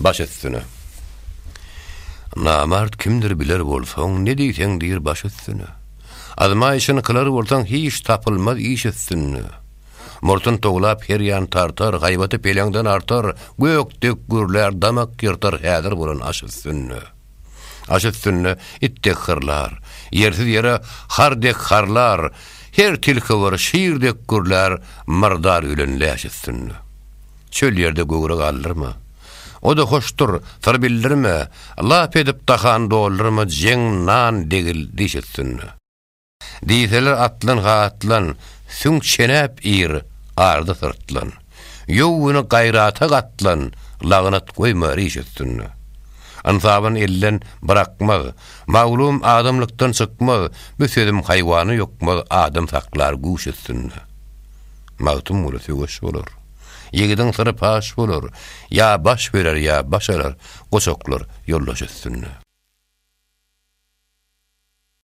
baş üstüne. Namart kimdir biler bolsaň, ne diýseň diýir baş üstüne. Azma işini kılar bolsaň hiç tapylmaz iş üstüne. Mortun toglap her yan tartar, gaybaty pelengden artar, gökdek gürler damak yırtar häzir bolan aş üstüne. Aş üstüne ittek hırlar, yersiz yere hardek harlar, her tilki var şiirdek gürler, mırdar ülenleş üstüne. Çöl yerde göğürek alırma. O da hoştur, sır bildirme, lap edip tahan doldurma, jeň nan degil diş üstüne. Diýseler atlan atlan, süň çenep ir, ardy sırtlan. Ýowuny gaýrata gatlan, lagnat goýma riş üstüne. Ansabyn elden bırakmaz, mağlum adamlykdan çykmaz, müsedim haýwany ýokmaz, adam saklar güç üstüne. Mawtum bolar, söwüş bolar. Ýigidin syry paş bolar, ya baş berer ya başalar, goçoklar ýoldaş üstüne.